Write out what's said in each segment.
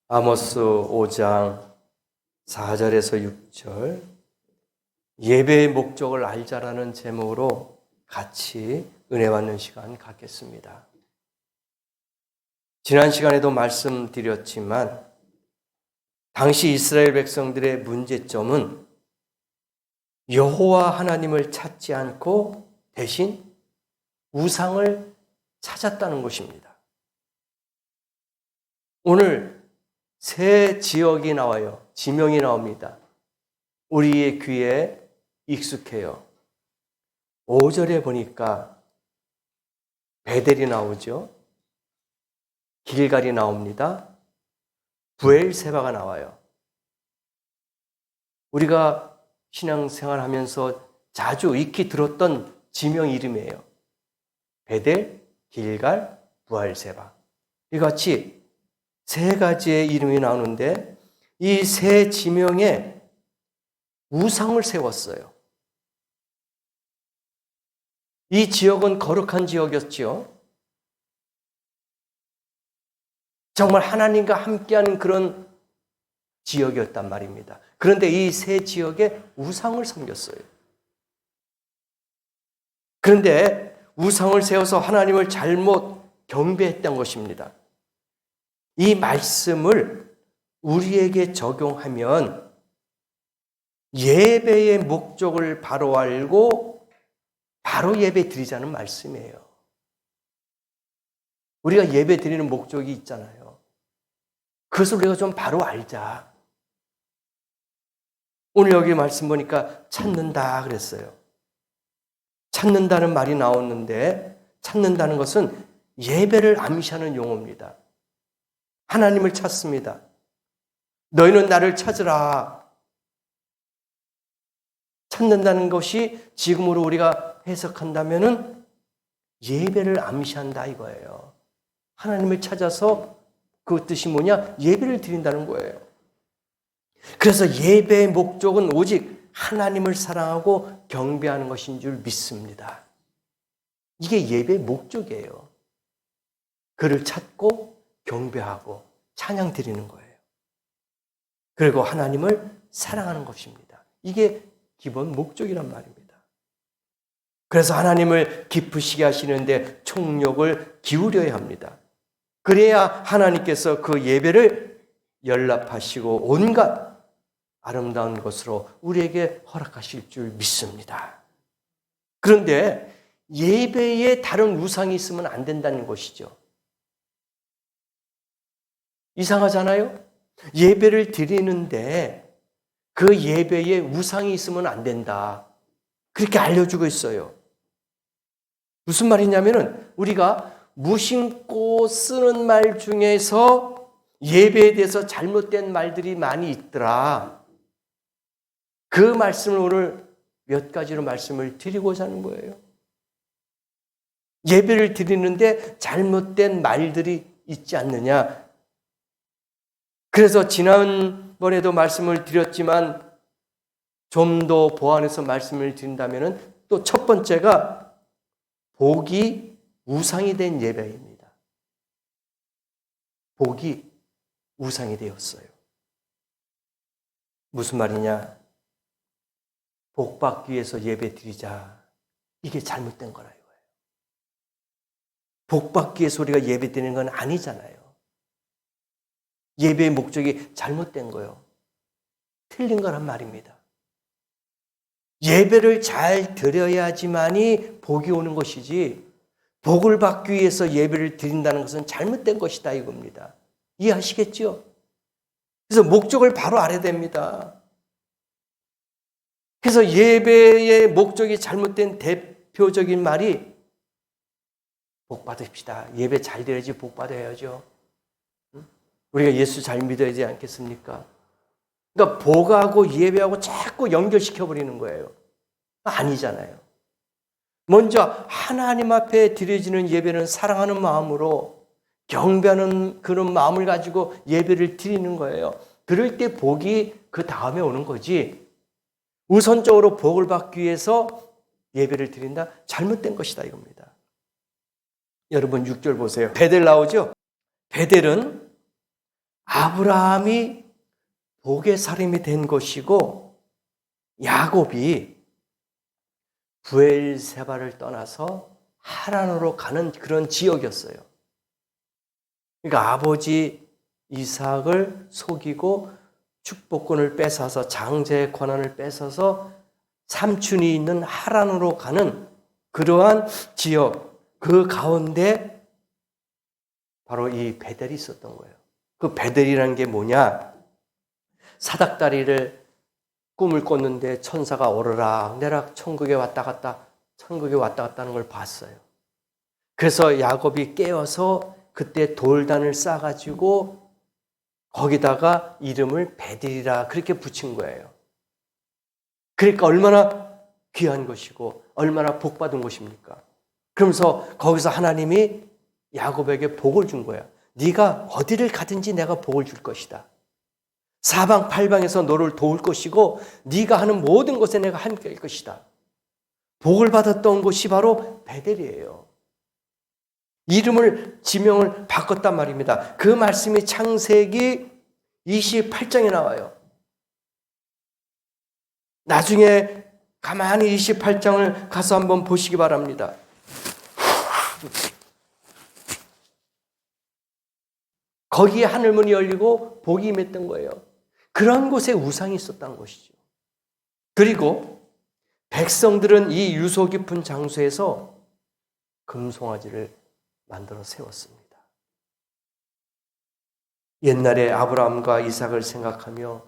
아모스 5장 4절에서 6절 예배의 목적을 알자라는 제목으로 같이 은혜 받는 시간 갖겠습니다. 지난 시간에도 말씀드렸지만 당시 이스라엘 백성들의 문제점은 여호와 하나님을 찾지 않고 대신 우상을 찾았다는 것입니다. 오늘 새 지역이 나와요. 지명이 나옵니다. 우리의 귀에 익숙해요. 5절에 보니까 베델이 나오죠. 길갈이 나옵니다. 브엘세바가 나와요. 우리가 신앙생활하면서 자주 익히 들었던 지명 이름이에요. 베델, 길갈, 브엘세바. 이같이 세 가지의 이름이 나오는데 이 세 지명에 우상을 세웠어요. 이 지역은 거룩한 지역이었죠. 정말 하나님과 함께하는 그런 지역이었단 말입니다. 그런데 이 세 지역에 우상을 섬겼어요. 그런데 우상을 세워서 하나님을 잘못 경배했던 것입니다. 이 말씀을 우리에게 적용하면 예배의 목적을 바로 알고 바로 예배 드리자는 말씀이에요. 우리가 예배 드리는 목적이 있잖아요. 그것을 우리가 좀 바로 알자. 오늘 여기 말씀 보니까 찾는다 그랬어요. 찾는다는 말이 나오는데 찾는다는 것은 예배를 암시하는 용어입니다. 하나님을 찾습니다. 너희는 나를 찾으라. 찾는다는 것이 지금으로 우리가 해석한다면은 예배를 암시한다 이거예요. 하나님을 찾아서 그 뜻이 뭐냐? 예배를 드린다는 거예요. 그래서 예배의 목적은 오직 하나님을 사랑하고 경배하는 것인 줄 믿습니다. 이게 예배의 목적이에요. 그를 찾고 경배하고 찬양 드리는 거예요. 그리고 하나님을 사랑하는 것입니다. 이게 기본 목적이란 말입니다. 그래서 하나님을 기쁘시게 하시는데 총력을 기울여야 합니다. 그래야 하나님께서 그 예배를 연락하시고 온갖 아름다운 것으로 우리에게 허락하실 줄 믿습니다. 그런데 예배에 다른 우상이 있으면 안 된다는 것이죠. 이상하잖아요? 예배를 드리는데 그 예배에 우상이 있으면 안 된다. 그렇게 알려주고 있어요. 무슨 말이냐면은 우리가 무심코 쓰는 말 중에서 예배에 대해서 잘못된 말들이 많이 있더라. 그 말씀을 오늘 몇 가지로 말씀을 드리고자 하는 거예요. 예배를 드리는데 잘못된 말들이 있지 않느냐. 그래서 지난번에도 말씀을 드렸지만 좀 더 보완해서 말씀을 드린다면 또 첫 번째가 복이 우상이 된 예배입니다. 복이 우상이 되었어요. 무슨 말이냐? 복 받기 위해서 예배 드리자. 이게 잘못된 거라 이거예요. 복 받기 위해서 우리가 예배 드리는 건 아니잖아요. 예배의 목적이 잘못된 거예요. 틀린 거란 말입니다. 예배를 잘 드려야지만이 복이 오는 것이지 복을 받기 위해서 예배를 드린다는 것은 잘못된 것이다 이겁니다. 이해하시겠죠? 그래서 목적을 바로 알아야 됩니다. 그래서 예배의 목적이 잘못된 대표적인 말이 복 받읍시다. 예배 잘 드려야지 복 받아야죠. 우리가 예수 잘 믿어야 되지 않겠습니까? 그러니까 복하고 예배하고 자꾸 연결시켜버리는 거예요. 아니잖아요. 먼저 하나님 앞에 드려지는 예배는 사랑하는 마음으로 경배하는 그런 마음을 가지고 예배를 드리는 거예요. 그럴 때 복이 그 다음에 오는 거지. 우선적으로 복을 받기 위해서 예배를 드린다? 잘못된 것이다 이겁니다. 여러분 6절 보세요. 베델 나오죠? 베델은 아브라함이 복의 사람이 된 것이고 야곱이 브엘세바를 떠나서 하란으로 가는 그런 지역이었어요. 그러니까 아버지 이삭을 속이고 축복권을 뺏어서 장제의 권한을 뺏어서 삼촌이 있는 하란으로 가는 그러한 지역, 그 가운데 바로 이 베델이 있었던 거예요. 그 베델이라는 게 뭐냐? 사닥다리를 꿈을 꿨는데 천사가 오르락 내락 천국에 왔다 갔다 하는 걸 봤어요. 그래서 야곱이 깨어서 그때 돌단을 싸가지고 거기다가 이름을 베델이라 그렇게 붙인 거예요. 그러니까 얼마나 귀한 것이고 얼마나 복받은 것입니까? 그러면서 거기서 하나님이 야곱에게 복을 준 거야. 네가 어디를 가든지 내가 복을 줄 것이다. 사방팔방에서 너를 도울 것이고 네가 하는 모든 것에 내가 함께할 것이다. 복을 받았던 곳이 바로 베델이에요. 이름을 지명을 바꿨단 말입니다. 그 말씀이 창세기 28장에 나와요. 나중에 가만히 28장을 가서 한번 보시기 바랍니다. 거기에 하늘문이 열리고 복이 임했던 거예요. 그런 곳에 우상이 있었던 것이죠. 그리고 백성들은 이 유서 깊은 장소에서 금송아지를 만들어 세웠습니다. 옛날에 아브라함과 이삭을 생각하며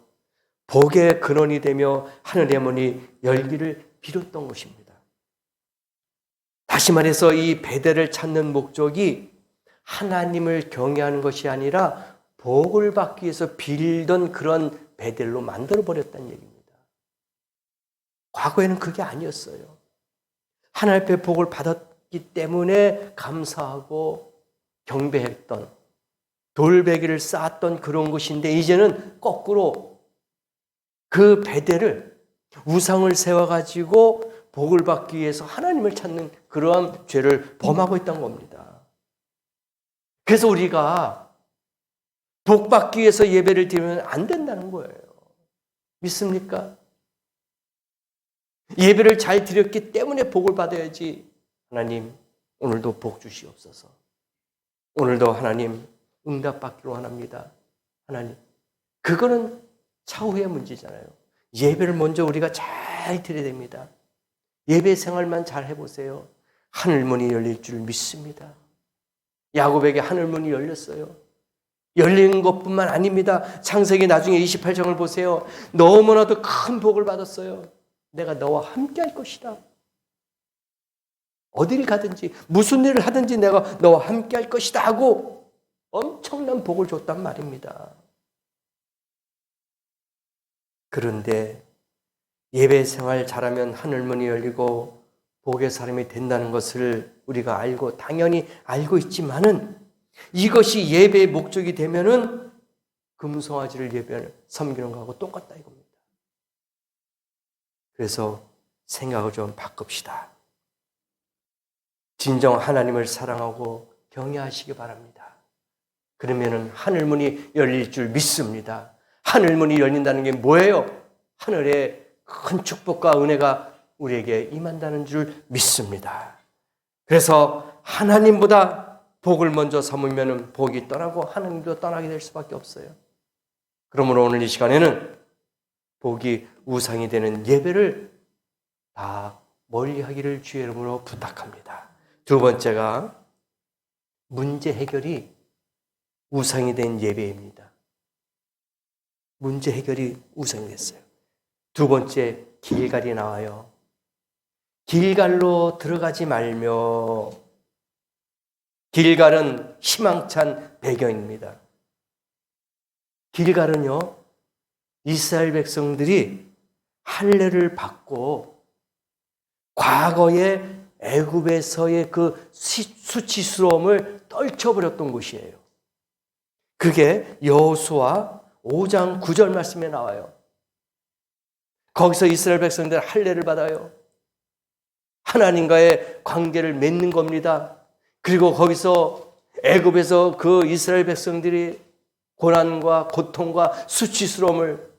복의 근원이 되며 하늘의 문이 열기를 빌었던 것입니다. 다시 말해서 이 베델을 찾는 목적이 하나님을 경외하는 것이 아니라 복을 받기 위해서 빌던 그런 베델로 만들어버렸다는 얘기입니다. 과거에는 그게 아니었어요. 하나님 앞에 복을 받았기 때문에 감사하고 경배했던 돌베개를 쌓았던 그런 것인데 이제는 거꾸로 그 베델을 우상을 세워가지고 복을 받기 위해서 하나님을 찾는 그러한 죄를 범하고 있던 겁니다. 그래서 우리가 복 받기 위해서 예배를 드리면 안 된다는 거예요. 믿습니까? 예배를 잘 드렸기 때문에 복을 받아야지. 하나님, 오늘도 복 주시옵소서. 오늘도 하나님 응답받기를 원합니다. 하나님, 그거는 차후의 문제잖아요. 예배를 먼저 우리가 잘 드려야 됩니다. 예배 생활만 잘 해보세요. 하늘문이 열릴 줄 믿습니다. 야곱에게 하늘문이 열렸어요. 열린 것뿐만 아닙니다. 창세기 나중에 28장을 보세요. 너무나도 큰 복을 받았어요. 내가 너와 함께 할 것이다. 어디를 가든지 무슨 일을 하든지 내가 너와 함께 할 것이다 하고 엄청난 복을 줬단 말입니다. 그런데 예배 생활 잘하면 하늘문이 열리고 복의 사람이 된다는 것을 우리가 알고 당연히 알고 있지만은 이것이 예배의 목적이 되면은 금송아지를 예배를 섬기는 거하고 똑같다 이겁니다. 그래서 생각을 좀 바꿉시다. 진정 하나님을 사랑하고 경외하시기 바랍니다. 그러면은 하늘문이 열릴 줄 믿습니다. 하늘문이 열린다는 게 뭐예요? 하늘의 큰 축복과 은혜가 우리에게 임한다는 줄 믿습니다. 그래서 하나님보다 복을 먼저 삼으면 복이 떠나고 하나님도 떠나게 될 수밖에 없어요. 그러므로 오늘 이 시간에는 복이 우상이 되는 예배를 다 멀리하기를 주의 이름으로 부탁합니다. 두 번째가 문제 해결이 우상이 된 예배입니다. 문제 해결이 우상이 됐어요. 두 번째 길갈이 나와요. 길갈로 들어가지 말며. 길갈은 희망찬 배경입니다. 길갈은요, 이스라엘 백성들이 할례를 받고 과거의 애굽에서의 그 수치스러움을 떨쳐버렸던 곳이에요. 그게 여호수아 5장 9절 말씀에 나와요. 거기서 이스라엘 백성들 할례를 받아요. 하나님과의 관계를 맺는 겁니다. 그리고 거기서 애굽에서 그 이스라엘 백성들이 고난과 고통과 수치스러움을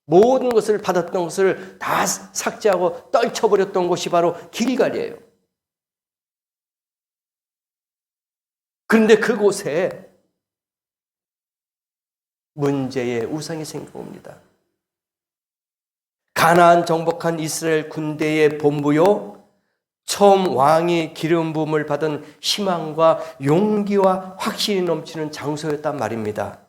모든 것을 받았던 것을 다 삭제하고 떨쳐버렸던 곳이 바로 길갈이에요. 그런데 그곳에 문제의 우상이 생긴 겁니다. 가나안 정복한 이스라엘 군대의 본부요, 처음 왕이 기름 부음을 받은 희망과 용기와 확신이 넘치는 장소였단 말입니다.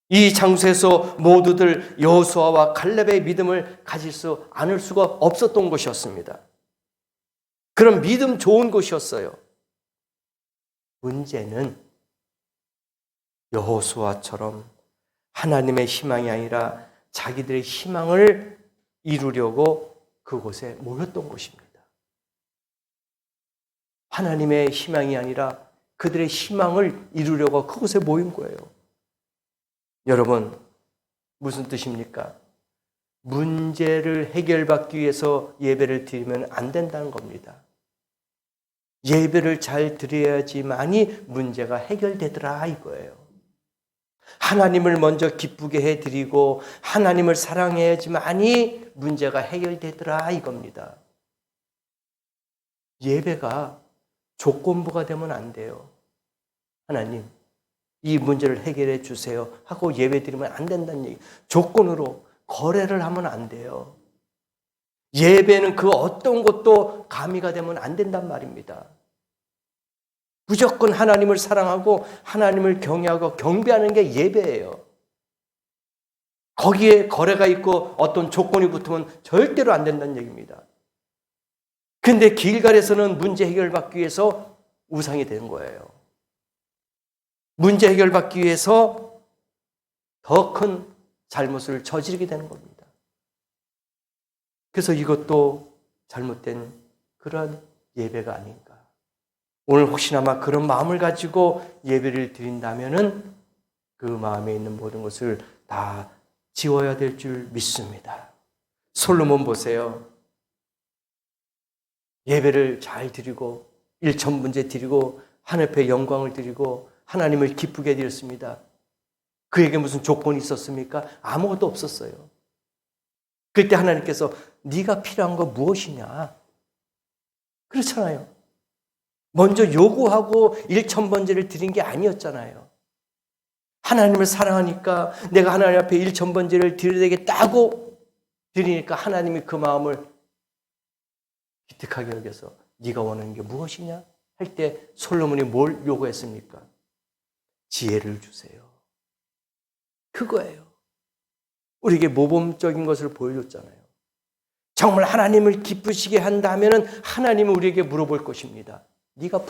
이 장소에서 모두들 여호수아와 갈렙의 믿음을 가질 수 않을 수가 없었던 곳이었습니다. 그런 믿음 좋은 곳이었어요. 문제는 여호수아처럼 하나님의 희망이 아니라 자기들의 희망을 이루려고 그곳에 모였던 곳입니다. 하나님의 희망이 아니라 그들의 희망을 이루려고 그곳에 모인 거예요. 여러분, 무슨 뜻입니까? 문제를 해결받기 위해서 예배를 드리면 안 된다는 겁니다. 예배를 잘 드려야지만이 문제가 해결되더라 이거예요. 하나님을 먼저 기쁘게 해드리고 하나님을 사랑해야지만이 문제가 해결되더라 이겁니다. 예배가 조건부가 되면 안 돼요. 하나님, 이 문제를 해결해 주세요 하고 예배 드리면 안 된다는 얘기. 조건으로 거래를 하면 안 돼요. 예배는 그 어떤 것도 가미가 되면 안 된단 말입니다. 무조건 하나님을 사랑하고 하나님을 경외하고 경배하는 게 예배예요. 거기에 거래가 있고 어떤 조건이 붙으면 절대로 안 된다는 얘기입니다. 근데 길갈에서는 문제 해결받기 위해서 우상이 된 거예요. 문제 해결받기 위해서 더 큰 잘못을 저지르게 되는 겁니다. 그래서 이것도 잘못된 그런 예배가 아닌가. 오늘 혹시나마 그런 마음을 가지고 예배를 드린다면은 그 마음에 있는 모든 것을 다 지워야 될 줄 믿습니다. 솔로몬 보세요. 예배를 잘 드리고 일천문제 드리고 하늘 앞에 영광을 드리고 하나님을 기쁘게 드렸습니다. 그에게 무슨 조건이 있었습니까? 아무것도 없었어요. 그때 하나님께서 네가 필요한 거 무엇이냐? 그렇잖아요. 먼저 요구하고 일천번제를 드린 게 아니었잖아요. 하나님을 사랑하니까 내가 하나님 앞에 일천번제를 드려야 되겠다고 드리니까 하나님이 그 마음을 기특하게 여겨서 네가 원하는 게 무엇이냐? 할 때 솔로몬이 뭘 요구했습니까? 지혜를 주세요. 그거예요. 우리에게 모범적인 것을 보여줬잖아요. 정말 하나님을 기쁘시게 한다면 하나님은 우리에게 물어볼 것입니다. 네가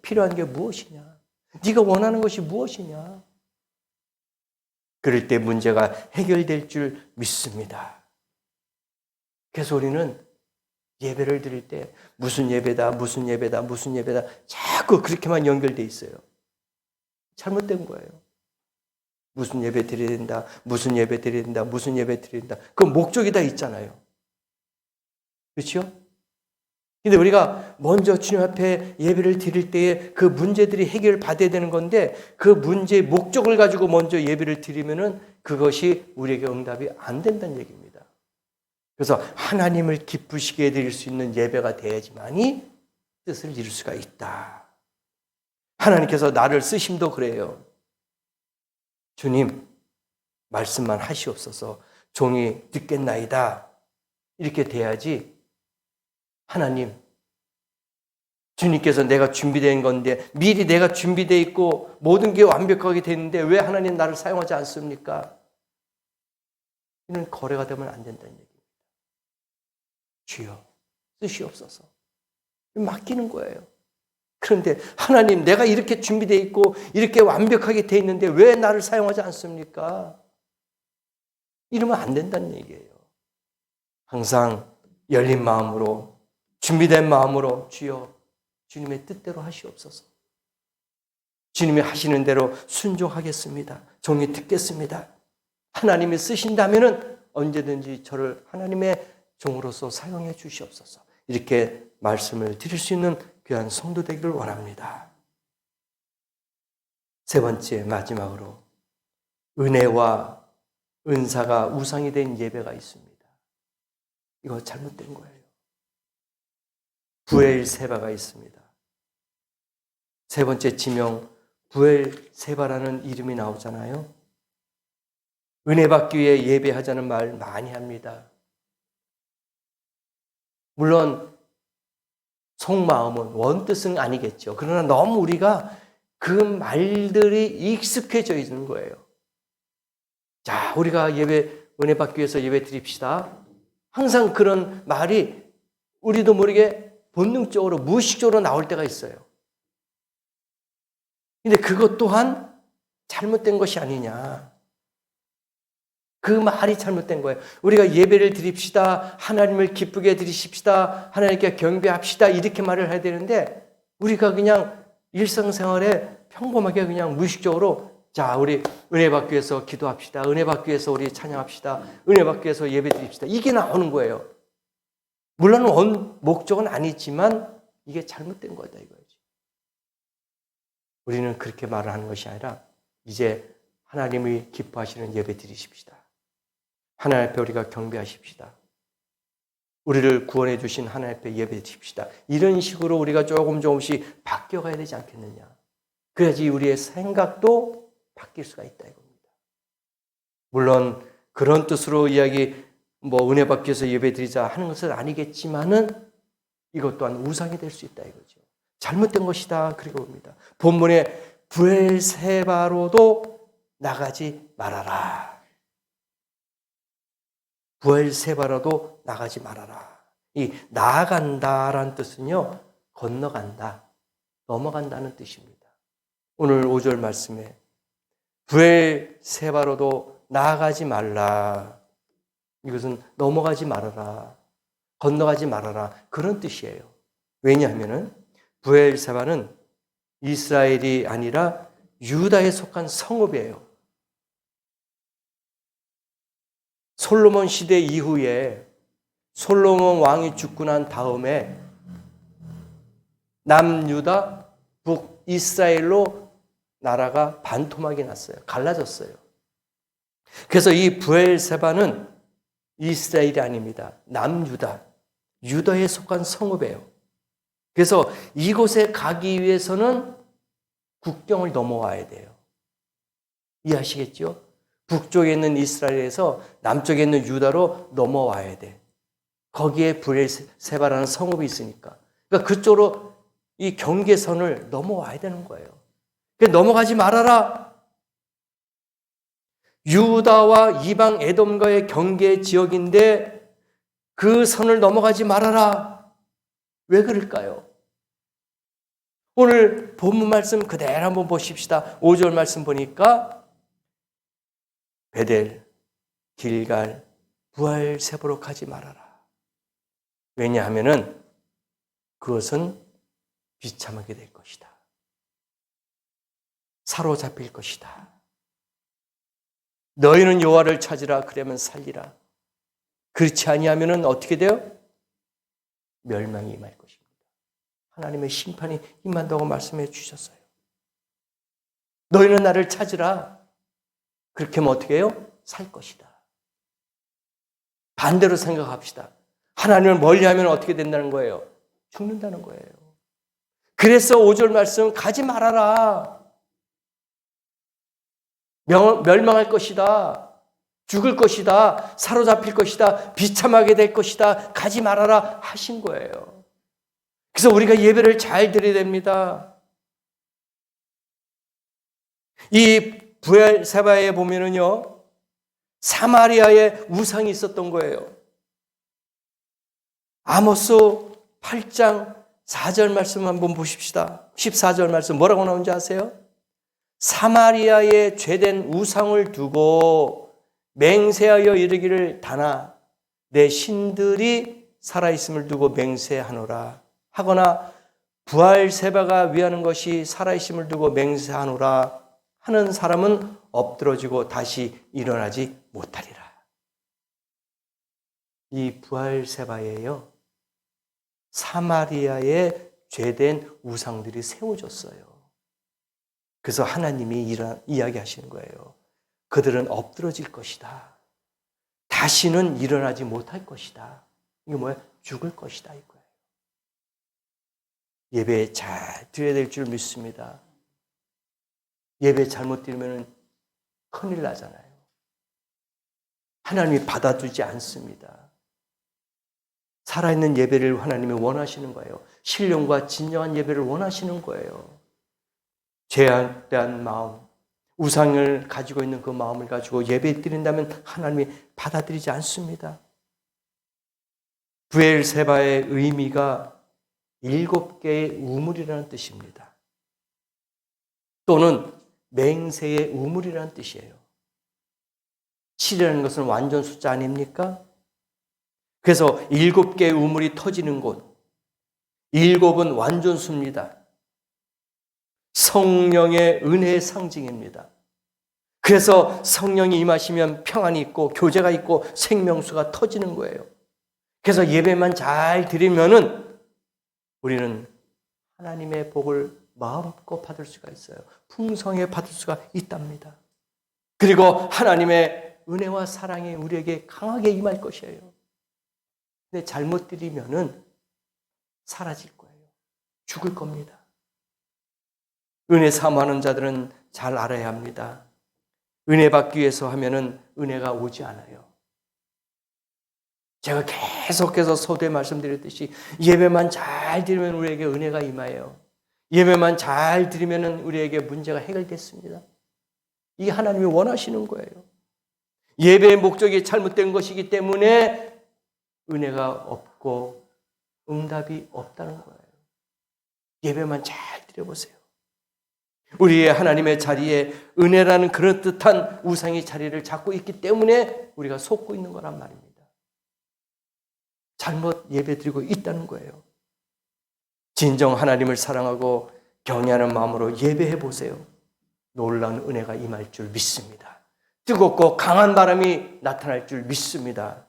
필요한 게 무엇이냐? 네가 원하는 것이 무엇이냐? 그럴 때 문제가 해결될 줄 믿습니다. 그래서 우리는 예배를 드릴 때 무슨 예배다, 무슨 예배다, 무슨 예배다 자꾸 그렇게만 연결돼 있어요. 잘못된 거예요. 무슨 예배 드려야 된다, 무슨 예배 드려야 된다, 무슨 예배 드려야 된다. 그 목적이 다 있잖아요. 그렇죠? 근데 우리가 먼저 주님 앞에 예배를 드릴 때에 그 문제들이 해결받아야 되는 건데 그 문제의 목적을 가지고 먼저 예배를 드리면은 그것이 우리에게 응답이 안 된다는 얘기입니다. 그래서 하나님을 기쁘시게 드릴 수 있는 예배가 돼야지만이 뜻을 이룰 수가 있다. 하나님께서 나를 쓰심도 그래요. 주님, 말씀만 하시옵소서. 종이 듣겠나이다. 이렇게 돼야지. 하나님, 주님께서 내가 준비된 건데 미리 내가 준비되어 있고 모든 게 완벽하게 됐는데 왜 하나님 나를 사용하지 않습니까? 이는 거래가 되면 안 된다는 얘기입니다. 주여, 쓰시옵소서. 맡기는 거예요. 그런데 하나님, 내가 이렇게 준비되어 있고 이렇게 완벽하게 되어 있는데 왜 나를 사용하지 않습니까? 이러면 안 된다는 얘기예요. 항상 열린 마음으로 준비된 마음으로 주여 주님의 뜻대로 하시옵소서. 주님이 하시는 대로 순종하겠습니다. 종이 듣겠습니다. 하나님이 쓰신다면 언제든지 저를 하나님의 종으로서 사용해 주시옵소서. 이렇게 말씀을 드릴 수 있는 귀한 성도 되기를 원합니다. 세 번째, 마지막으로 은혜와 은사가 우상이 된 예배가 있습니다. 이거 잘못된 거예요. 부엘세바가 있습니다. 세 번째 지명, 부엘세바라는 이름이 나오잖아요. 은혜 받기 위해 예배하자는 말 많이 합니다. 물론 속마음은 원뜻은 아니겠죠. 그러나 너무 우리가 그 말들이 익숙해져 있는 거예요. 자, 우리가 은혜 받기 위해서 예배 드립시다. 항상 그런 말이 우리도 모르게 본능적으로, 무의식적으로 나올 때가 있어요. 근데 그것 또한 잘못된 것이 아니냐. 그 말이 잘못된 거예요. 우리가 예배를 드립시다. 하나님을 기쁘게 드리십시다. 하나님께 경배합시다. 이렇게 말을 해야 되는데 우리가 그냥 일상생활에 평범하게 그냥 무의식적으로 자, 우리 은혜 받기 위해서 기도합시다. 은혜 받기 위해서 우리 찬양합시다. 은혜 받기 위해서 예배 드립시다. 이게 나오는 거예요. 물론 목적은 아니지만 이게 잘못된 거다 이거지. 우리는 그렇게 말을 하는 것이 아니라 이제 하나님이 기뻐하시는 예배 드리십시다. 하나님 앞에 우리가 경배하십시다. 우리를 구원해 주신 하나님 앞에 예배 드립시다. 이런 식으로 우리가 조금씩 바뀌어가야 되지 않겠느냐. 그래야지 우리의 생각도 바뀔 수가 있다 이겁니다. 물론 그런 뜻으로 은혜 받기 위해서 예배 드리자 하는 것은 아니겠지만은 이것 또한 우상이 될 수 있다 이거죠. 잘못된 것이다 그리고 봅니다. 본문에 부엘세바로도 나가지 말아라. 부엘세바로도 나가지 말아라. 이 나아간다라는 뜻은요, 건너간다, 넘어간다는 뜻입니다. 오늘 5절 말씀에 부엘세바로도 나아가지 말라. 이것은 넘어가지 말아라, 건너가지 말아라 그런 뜻이에요. 왜냐하면은 부엘세바는 이스라엘이 아니라 유다에 속한 성읍이에요. 솔로몬 시대 이후에 솔로몬 왕이 죽고 난 다음에 남유다, 북이스라엘로 나라가 반토막이 났어요. 갈라졌어요. 그래서 이 부엘세바는 이스라엘이 아닙니다. 남유다, 유다에 속한 성읍이에요. 그래서 이곳에 가기 위해서는 국경을 넘어와야 돼요. 이해하시겠죠? 북쪽에 있는 이스라엘에서 남쪽에 있는 유다로 넘어와야 돼. 거기에 부엘세바라는 성읍이 있으니까. 그러니까 그쪽으로 이 경계선을 넘어와야 되는 거예요. 그러니까 넘어가지 말아라. 유다와 이방 에돔과의 경계 지역인데 그 선을 넘어가지 말아라. 왜 그럴까요? 오늘 본문 말씀 그대로 한번 보십시다. 5절 말씀 보니까 베델, 길갈, 부엘세바로 가지 말아라. 왜냐하면은 그것은 비참하게 될 것이다. 사로잡힐 것이다. 너희는 여호와를 찾으라. 그러면 살리라. 그렇지 아니하면은 어떻게 돼요? 멸망이 임할 것입니다. 하나님의 심판이 임한다고 말씀해 주셨어요. 너희는 나를 찾으라. 그렇게 하면 어떻게 해요? 살 것이다. 반대로 생각합시다. 하나님을 멀리하면 어떻게 된다는 거예요? 죽는다는 거예요. 그래서 5절 말씀 가지 말아라. 멸망할 것이다. 죽을 것이다. 사로잡힐 것이다. 비참하게 될 것이다. 가지 말아라 하신 거예요. 그래서 우리가 예배를 잘 드려야 됩니다. 이 부엘세바에 보면은요, 사마리아에 우상이 있었던 거예요. 아모스 8장 4절 말씀 한번 보십시다. 14절 말씀 뭐라고 나오는지 아세요? 사마리아에 죄된 우상을 두고 맹세하여 이르기를 다나 내 신들이 살아있음을 두고 맹세하노라 하거나 부엘세바가 위하는 것이 살아있음을 두고 맹세하노라 하는 사람은 엎드러지고 다시 일어나지 못하리라. 이 부엘세바예요. 사마리아에 죄된 우상들이 세워졌어요. 그래서 하나님이 이야기하시는 거예요. 그들은 엎드러질 것이다. 다시는 일어나지 못할 것이다. 이게 뭐야? 죽을 것이다 이거예요. 예배 잘 드려야 될 줄 믿습니다. 예배 잘못 드리면 큰일 나잖아요. 하나님이 받아주지 않습니다. 살아있는 예배를 하나님이 원하시는 거예요. 신령과 진정한 예배를 원하시는 거예요. 죄에 대한 마음, 우상을 가지고 있는 그 마음을 가지고 예배 드린다면 하나님이 받아들이지 않습니다. 브엘세바의 의미가 7개의 우물이라는 뜻입니다. 또는 맹세의 우물이라는 뜻이에요. 7이라는 것은 완전 숫자 아닙니까? 그래서 7개의 우물이 터지는 곳, 7은 완전수입니다. 성령의 은혜의 상징입니다. 그래서 성령이 임하시면 평안이 있고 교제가 있고 생명수가 터지는 거예요. 그래서 예배만 잘 드리면은 우리는 하나님의 복을 마음껏 받을 수가 있어요. 풍성하게 받을 수가 있답니다. 그리고 하나님의 은혜와 사랑이 우리에게 강하게 임할 것이에요. 근데 잘못 드리면은 사라질 거예요. 죽을 겁니다. 은혜 사모하는 자들은 잘 알아야 합니다. 은혜 받기 위해서 하면은 은혜가 오지 않아요. 제가 계속해서 서두에 말씀드렸듯이 예배만 잘 드리면 우리에게 은혜가 임해요. 예배만 잘 드리면 우리에게 문제가 해결됐습니다. 이게 하나님이 원하시는 거예요. 예배의 목적이 잘못된 것이기 때문에 은혜가 없고 응답이 없다는 거예요. 예배만 잘 드려보세요. 우리의 하나님의 자리에 은혜라는 그런 뜻한 우상의 자리를 잡고 있기 때문에 우리가 속고 있는 거란 말입니다. 잘못 예배드리고 있다는 거예요. 진정 하나님을 사랑하고 경외하는 마음으로 예배해 보세요. 놀라운 은혜가 임할 줄 믿습니다. 뜨겁고 강한 바람이 나타날 줄 믿습니다.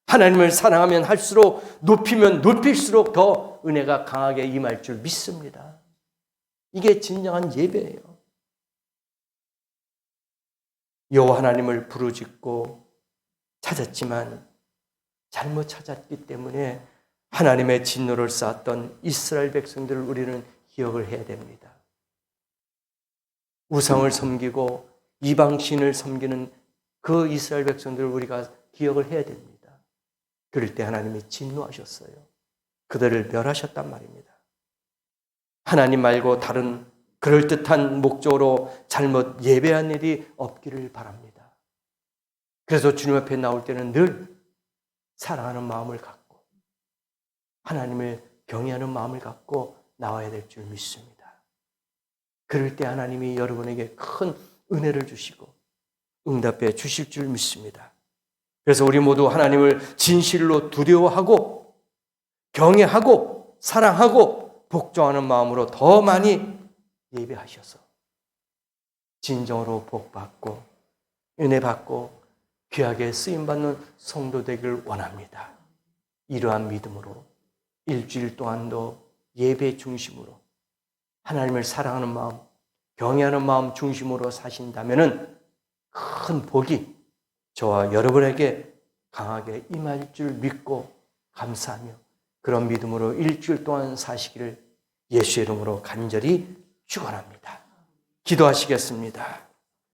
하나님을 사랑하면 할수록 높이면 높일수록 더 은혜가 강하게 임할 줄 믿습니다. 이게 진정한 예배예요. 여호와 하나님을 부르짖고 찾았지만 잘못 찾았기 때문에 하나님의 진노를 쌓았던 이스라엘 백성들을 우리는 기억을 해야 됩니다. 우상을 섬기고 이방신을 섬기는 그 이스라엘 백성들을 우리가 기억을 해야 됩니다. 그럴 때 하나님이 진노하셨어요. 그들을 멸하셨단 말입니다. 하나님 말고 다른 그럴듯한 목적으로 잘못 예배한 일이 없기를 바랍니다. 그래서 주님 앞에 나올 때는 늘 사랑하는 마음을 갖고 하나님을 경외하는 마음을 갖고 나와야 될 줄 믿습니다. 그럴 때 하나님이 여러분에게 큰 은혜를 주시고 응답해 주실 줄 믿습니다. 그래서 우리 모두 하나님을 진실로 두려워하고 경외하고 사랑하고 복종하는 마음으로 더 많이 예배하셔서 진정으로 복받고 은혜받고 귀하게 쓰임받는 성도 되기를 원합니다. 이러한 믿음으로 일주일 동안도 예배 중심으로 하나님을 사랑하는 마음, 경외하는 마음 중심으로 사신다면 큰 복이 저와 여러분에게 강하게 임할 줄 믿고 감사하며 그런 믿음으로 일주일 동안 사시기를 예수의 이름으로 간절히 축원합니다. 기도하시겠습니다.